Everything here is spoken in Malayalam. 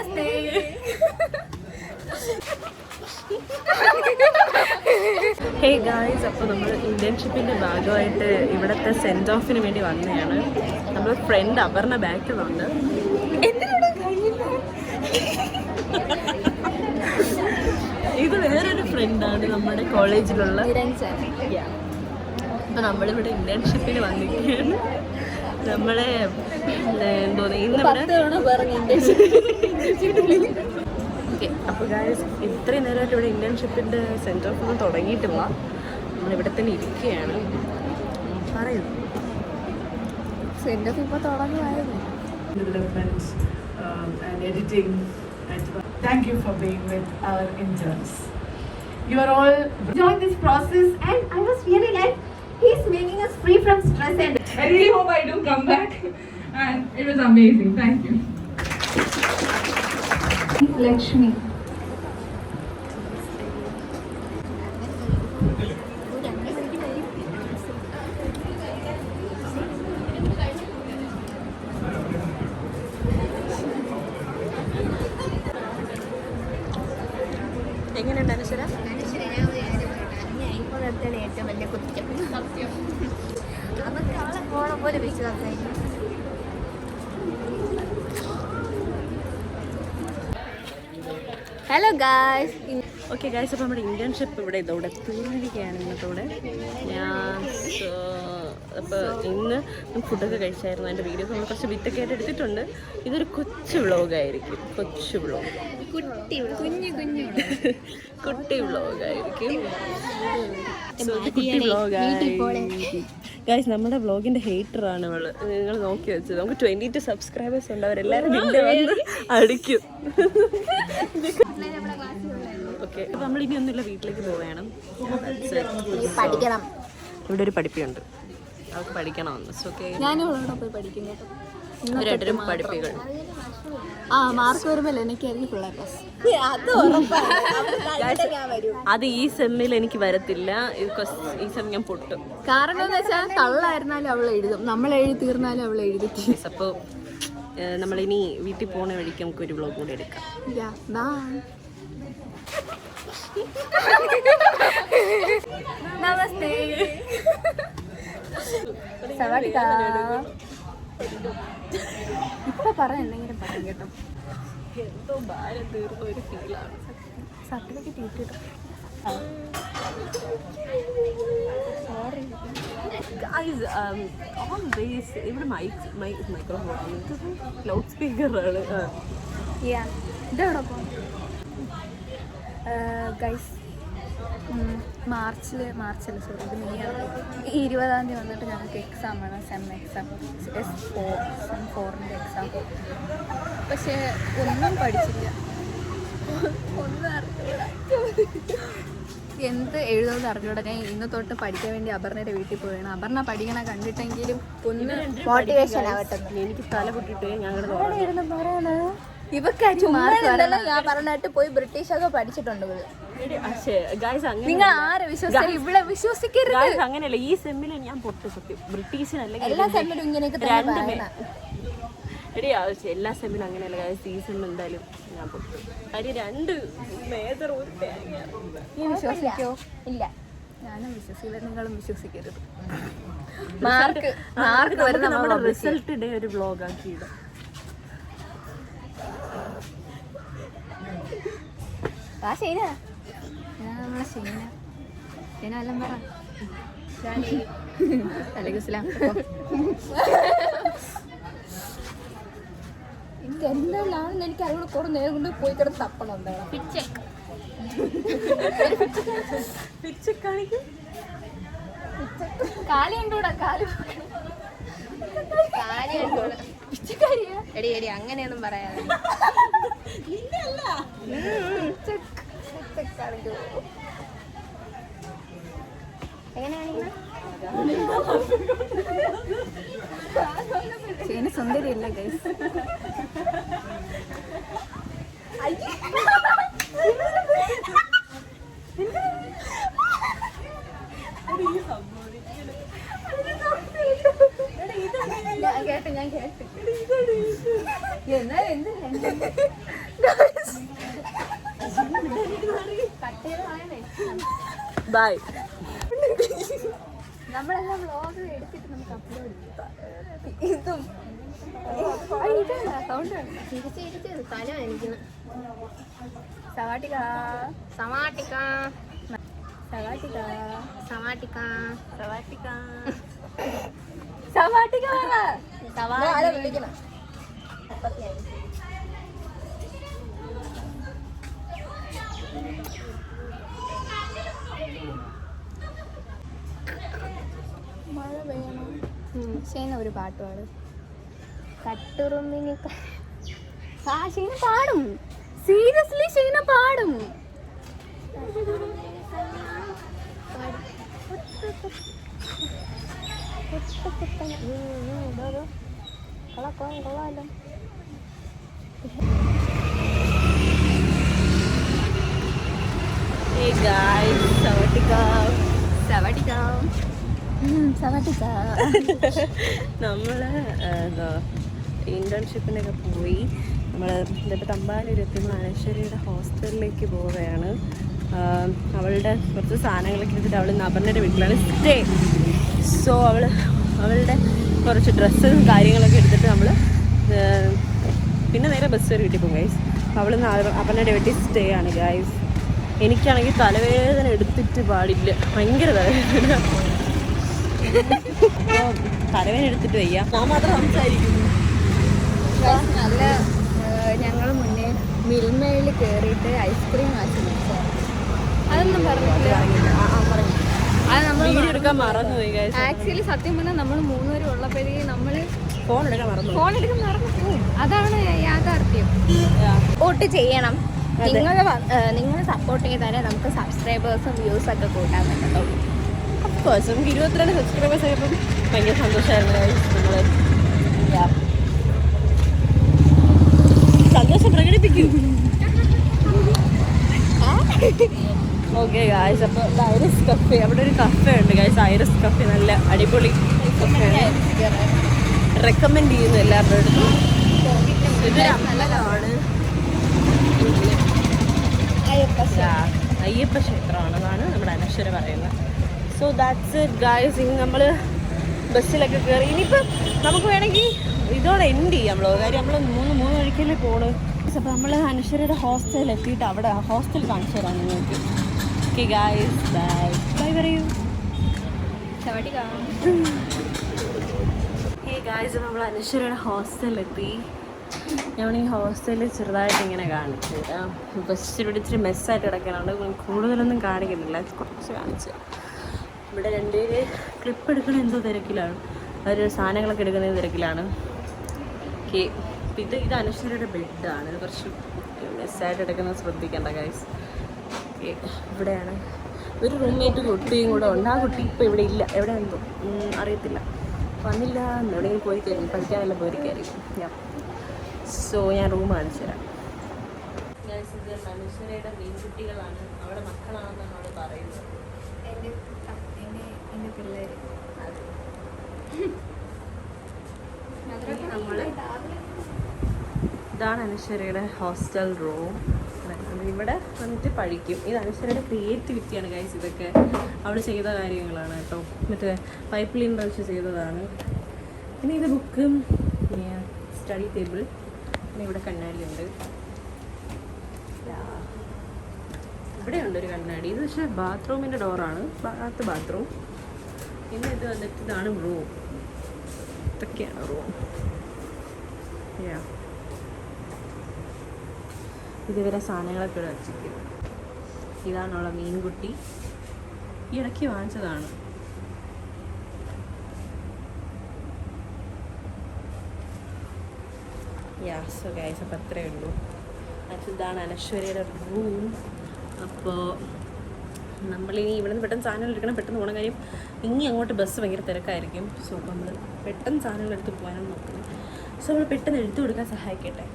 നമസ്തേ. ഹേ ഗായ്സ്, അപ്പോൾ നമ്മൾ ഇന്റേൺഷിപ്പിൻ്റെ ഭാഗമായിട്ട് ഇവിടുത്തെ സെൻഡ് ഓഫിന് വേണ്ടി വന്നതാണ്. നമ്മൾ ഫ്രണ്ട് അപർണ ബാക്കിലുണ്ട്. ഇത് വേറൊരു ഫ്രണ്ടാണ് നമ്മുടെ കോളേജിലുള്ള. അപ്പോൾ നമ്മളിവിടെ ഇന്റേൺഷിപ്പിന് വന്നിരിക്കുകയാണ്. നമ്മളെ എന്തോന്ന് ഓക്കെ. അപ്പോൾ ഗായ്സ്, ഇത്രയും നേരമായിട്ട് ഇവിടെ ഇന്റേൺഷിപ്പിൻ്റെ സെൻറ്റർ ഓഫ് ഒന്നും തുടങ്ങിയിട്ടില്ല. നമ്മളിവിടെ തന്നെ ഇരിക്കുകയാണ്. പറയുന്നു സെൻറ്റർ ഓഫ് ഇപ്പോൾ തുടങ്ങുമായിരുന്നു. Development and editing. Thank you for being with our interns. You are all enjoying this process, and I was feeling like he's making us free from stress, and I really hope I do come back, and it was amazing. Thank you. Lakshmi. എങ്ങനെയുണ്ട് അനുശ്വര? ഏറ്റവും വലിയ കുറ്റം അതൊക്കെ അവളെ ഫോളെ പോലെ വിശ്വാസം. Hello guys. ഓക്കെ ഗായ്സ്, അപ്പോൾ നമ്മുടെ ഇന്റേൺഷിപ്പ് ഇതോടെ തീർന്നിരിക്കുകയാണ് ഇന്നത്തോടെ. അപ്പോൾ ഇന്ന് ഫുഡൊക്കെ കഴിച്ചായിരുന്നു. അതിൻ്റെ വീഡിയോസ് നമ്മൾ കുറച്ച് ബിറ്റൊക്കെ ആയിട്ട് എടുത്തിട്ടുണ്ട്. ഇതൊരു കൊച്ചു വ്ളോഗായിരിക്കും. കൊച്ചു വ്ളോഗ്, കുട്ടി വ്ളോഗായിരിക്കും. ഗായ്സ്, നമ്മുടെ വ്ളോഗിൻ്റെ ഹേറ്ററാണ് അവള്. നിങ്ങൾ നോക്കി വെച്ചത്. നമുക്ക് 22 സബ്സ്ക്രൈബേഴ്സ് ഉണ്ട്. അവരെല്ലാവരും നിന്റെ വന്ന് അടിക്കും. ഓക്കെ, അപ്പോൾ നമ്മളിനി ഒന്നുമില്ല, വീട്ടിലേക്ക് പോവുകയാണ്. പഠിക്കണം. ഇവിടെ ഒരു പഠിപ്പിയുണ്ട്, അവർക്ക് പഠിക്കണമെന്ന്. ഓക്കെ, ഞാനും അവളോട് പോയി പഠിക്കുന്നു. ഇവരൊരു പഠിപ്പികൾ. മാർക്ക് വരുമ്പോൾ എനിക്കായിരിക്കും ഫുൾ എ പ്ലസ്. അത് ഈ സെമ്മിൽ എനിക്ക് വരത്തില്ല. ഈ സെം ഞാൻ പൊട്ടും. കാരണം എന്ന് വെച്ചാൽ തള്ളായിരുന്നാലും അവൾ എഴുതും, നമ്മൾ എഴുതി തീർന്നാലും അവൾ എഴുതി. അപ്പോൾ നമ്മളിനി വീട്ടിൽ പോണ വഴിക്ക് നമുക്ക് ഒരു വ്ളോഗ് കൂടി എടുക്കാം. നമസ്തേ. ഇപ്പൊ പറ, എന്തെങ്കിലും പറയാം കേട്ടോ. എന്തോ ഭാരം തീർന്ന ഒരു ഫീലാണ്. സർട്ടിഫിക്കറ്റ് കിട്ടിട്ടോ. സോറി ഗൈസ്, ഓൾവേസ് ഇവിടെ മൈക്രോഫോൺ ലൗഡ് സ്പീക്കറാണ്. ഇതെവിടെ പോകും ഗൈസ്? മാർച്ചല്ല, സോറി, ഇത് മെയ്യാണ്. ഈ 20-ാം തീയതി വന്നിട്ട് ഞങ്ങൾക്ക് എക്സാമാണ്, സെം എക്സാം, സെം 4ൻ്റെ എക്സാം. പക്ഷേ ഒന്നും പഠിച്ചില്ല, ഒന്നും അറിഞ്ഞൂടാ, എന്ത് എഴുതുമെന്ന് അറിഞ്ഞൂടാ. ഞാൻ ഇന്ന് തൊട്ട് പഠിക്കാൻ വേണ്ടി അപർണയുടെ വീട്ടിൽ പോവുകയാണ്. അപർണ പഠിക്കണ കണ്ടിട്ടെങ്കിലും ഒന്ന് മോട്ടിവേഷൻ ആവട്ടെ. എനിക്ക് തല പൊട്ടിട്ട് ഞങ്ങളുടെ ഇവക്കാരും ഞാൻ പറഞ്ഞിട്ട് പോയി ബ്രിട്ടീഷൊക്കെ പഠിച്ചിട്ടുണ്ട്. നിങ്ങൾ ആരെ വിശ്വസിക്കരുത്, ഇവിടെ വിശ്വസിക്കരുത്. അങ്ങനെയല്ല, ഈ സെമ്മിൽ ഞാൻ പൊട്ടു സത്യം. ബ്രിട്ടീഷിനല്ലെങ്കിൽ എല്ലാ സെമ്മിലും ഇങ്ങനെയൊക്കെ എടി ആവശ്യം എല്ലാ സെമ്മിലും അങ്ങനെയല്ല. ഈ സെമ്മിൽ എന്തായാലും ഞാൻ പൊട്ടു. അതിന് 2 മേജർ ഒരു നീ വിശ്വസിക്കോ? ഇല്ല, ഞാനും വിശ്വസിക്കില്ല, നിങ്ങളും വിശ്വസിക്കരുത്. മാർക്ക് വരുന്ന നമ്മുടെ റിസൾട്ട് ഡേ ഒരു വ്ളോഗ് ആക്കിയിടാം. ശരിയാ, നമ്മളെ ശരിയെല്ലാം പറ. അലൈക്കുസ്സലാം. എനിക്ക് എന്താണെന്ന് എനിക്ക് അറിവുള്ള കുറേ നേരം കൊണ്ട് പോയി കിടന്ന് തപ്പണം. എന്താണ് കാലി കണ്ടൂടാ, കാലി കണ്ടൂടാ. എടി എടി അങ്ങനെയൊന്നും പറയാതെ. ചേന സുന്ദരിയല്ല ഗൈസ്. ഞാൻ കേട്ടു. എന്നാ എന്ത് ബൈ. നമ്മളെല്ലാം വ്ളോഗ് എടുത്തിട്ട് നമുക്ക് അപ്ലോഡ് ചെയ്യാം. ഇതും സൗണ്ട് സവാട്ടിക സവാട്ടിക സവാട്ടിക സവാട്ടിക സവാട്ടിക സവാട്ടിക വിളിക്കണം. മഴ പെയ്യണം. ഷീന ഒരു പാട്ട് പാടും. കട്ടുറുമ്മിന് ഷീന പാടും. സീരിയസ്ലി ഷീന പാടും. കൊള്ളാലോ. Hey guys, Sawadika. സവാട്ടിക സവാട്ടിക. നമ്മൾ ഇന്റേൺഷിപ്പിനൊക്കെ പോയി. നമ്മൾ ഇതിപ്പോൾ തമ്പാനൂരെത്തി അനശ്വരിയുടെ ഹോസ്റ്റലിലേക്ക് പോവുകയാണ്. അവളുടെ കുറച്ച് സാധനങ്ങളൊക്കെ എടുത്തിട്ട് അവൾ നബറിൻ്റെ വീട്ടിലാണ് സ്റ്റേ. സോ അവളുടെ കുറച്ച് ഡ്രസ്സും കാര്യങ്ങളൊക്കെ എടുത്തിട്ട് നമ്മൾ പിന്നെ നേരെ ബസ് വരെ വീട്ടിൽ പോകും ഗൈസ്. അവൾ അപർണയുടെ വീട്ടിൽ സ്റ്റേ ആണ് ഗൈസ്. എനിക്കാണെങ്കിൽ തലവേദന എടുത്തിട്ട് പാടില്ല, ഭയങ്കര തലവേദന. തലവേദന എടുത്തിട്ട് വയ്യ, ഞാൻ മാത്രം സംസാരിക്കുന്നു. നല്ല ഞങ്ങൾ മുന്നേ മിൽമയിൽ കയറിയിട്ട് ഐസ്ക്രീം വാങ്ങി വെച്ചത്. അതൊന്നും പറഞ്ഞില്ല. അത് നമ്മൾ വീഡിയോ എടുക്കാൻ മറന്നുപോയി ഗൈസ്. ആക്ച്വലി സത്യം പറഞ്ഞാൽ നമ്മൾ 3 പേരും ഉള്ളപ്പോഴേ നമ്മൾ ഫോൺ എടുക്കാൻ മറന്നു പോകും. അതാണ് യാഥാർത്ഥ്യം. വോട്ട് ചെയ്യണം. നിങ്ങൾ സപ്പോർട്ട് ചെയ്താലേ നമുക്ക് സബ്സ്ക്രൈബേഴ്സും വ്യൂസൊക്കെ കൂട്ടാൻ പറ്റത്തുള്ളൂ. അഫ്കോഴ്സ് നമുക്ക് 22 സബ്സ്ക്രൈബേഴ്സ് ആയപ്പോൾ ഭയങ്കര സന്തോഷമായിരുന്നു ഗൈസ്. നമ്മൾ സന്തോഷം പ്രകടിപ്പിക്കും. ഓക്കെ ഗൈസ്, അപ്പോൾ ഐറിസ് കഫേ, അവിടെ ഒരു കഫേ ഉണ്ട് ഗൈസ്. ഐറിസ് കഫേ നല്ല അടിപൊളി കഫേയാണ്, റെക്കമെൻഡ് ചെയ്യുന്നു എല്ലാവരുടെ അടുത്തും. ഇതൊരു അമ്പലമാണ്, അയ്യപ്പ ക്ഷേത്രമാണെന്നാണ് നമ്മുടെ അനശ്വര പറയുന്നത്. So that's it guys. ഇനി നമ്മൾ ബസ്സിലൊക്കെ കയറി. ഇനിയിപ്പം നമുക്ക് വേണമെങ്കിൽ ഇതോടെ എൻഡ് ചെയ്യാമല്ലോ, കാര്യം നമ്മൾ മൂന്ന് വഴിക്കല്ലേ പോണ്. അപ്പോൾ നമ്മൾ അനശ്വരയുടെ ഹോസ്റ്റലിൽ എത്തിയിട്ട് അവിടെ ഹോസ്റ്റൽ കാണിച്ചു തരാം നിങ്ങൾക്ക്. ഓക്കെ ഗൈസ്, ബൈ ബൈ പറയൂ. ഹേ ഗൈസ്, നമ്മൾ അനശ്വരയുടെ ഹോസ്റ്റലിലെത്തി. ഞാൻ ഈ ഹോസ്റ്റലിൽ ചെറുതായിട്ട് ഇങ്ങനെ കാണിച്ചു തരാം. ബസ് ഇവിടെ ഇച്ചിരി മെസ്സായിട്ട് കിടക്കാനുണ്ട്, കൂടുതലൊന്നും കാണിക്കുന്നില്ല, കുറച്ച് കാണിച്ചു. ഇവിടെ രണ്ടുപേര് ക്ലിപ്പ് എടുക്കണ എന്തോ തിരക്കിലാണ്, അവർ സാധനങ്ങളൊക്കെ എടുക്കുന്ന തിരക്കിലാണ്. ഓക്കെ, ഇത് അനശ്വരയുടെ ബെഡാണ്. ഇത് കുറച്ച് മെസ്സായിട്ട് എടുക്കുന്നത് ശ്രദ്ധിക്കേണ്ട ഗൈസ്. ഓക്കെ, ഇവിടെയാണ് ഒരു റൂംമേറ്റ് കുട്ടിയും കൂടെ ഉണ്ട്. ആ കുട്ടി ഇപ്പോൾ ഇവിടെ ഇല്ല, എവിടെ എന്തോ അറിയത്തില്ല, വന്നില്ല. എവിടെയെങ്കിലും പോയി കയറി, പഠിക്കാനെല്ലാം പോയി കയറി. സോ ഞാൻ റൂം കാണിച്ചു തരാം. ഇത് അനശ്വരയുടെ മീൻകുട്ടികളാണ്, അവിടെ മക്കളാണെന്നാണ് അവിടെ പറയുന്നത്. എൻ്റെ പിള്ളേർ ഇതാണ് അനശ്വരയുടെ ഹോസ്റ്റൽ റൂം. ഇവിടെ വന്നിട്ട് പഠിക്കും. ഇത് അനശ്വരയുടെ ക്രിയേറ്റിവിറ്റിയാണ് ഗൈസ്. ഇതൊക്കെ അവൾ ചെയ്ത കാര്യങ്ങളാണ് കേട്ടോ. മറ്റേ പൈപ്പ് ക്ലീനർ വെച്ച് ചെയ്തതാണ്. പിന്നെ ഇത് ബുക്കും സ്റ്റഡി ടേബിൾ. പിന്നെ ഇവിടെ കണ്ണാടിയുണ്ട്. ഇവിടെ ഉണ്ടൊരു കണ്ണാടി. ഇത് പക്ഷേ ബാത്റൂമിൻ്റെ ഡോറാണ്, ബാത്റൂം. പിന്നെ ഇത് വന്നിട്ട് ഇതാണ് റൂം. ഇതൊക്കെയാണ് റൂം. ഇതുവരെ സാധനങ്ങളൊക്കെ ഇവിടെ വച്ചിരിക്കും. ഇതാണുള്ള മീൻകുട്ടി, ഈ ഇടയ്ക്ക് വാങ്ങിച്ചതാണ്. സോ ഗൈസ്, അപ്പോൾ അത്രയേ ഉള്ളൂ. ഇതാണ് അനശ്വരയുടെ റൂം. അപ്പോൾ നമ്മളിനി ഇവിടെ നിന്ന് പെട്ടെന്ന് സാധനങ്ങൾ എടുക്കണം, പെട്ടെന്ന് പോകണം. കാര്യം ഇനി അങ്ങോട്ട് ബസ് ഭയങ്കര തിരക്കായിരിക്കും. സോ അപ്പോൾ നമ്മൾ പെട്ടെന്ന് സാധനങ്ങൾ എടുത്ത് പോകാനാണ് നോക്കുന്നത്. സോ നമ്മൾ പെട്ടെന്ന് എടുത്തു കൊടുക്കാൻ സഹായിക്കട്ടെ.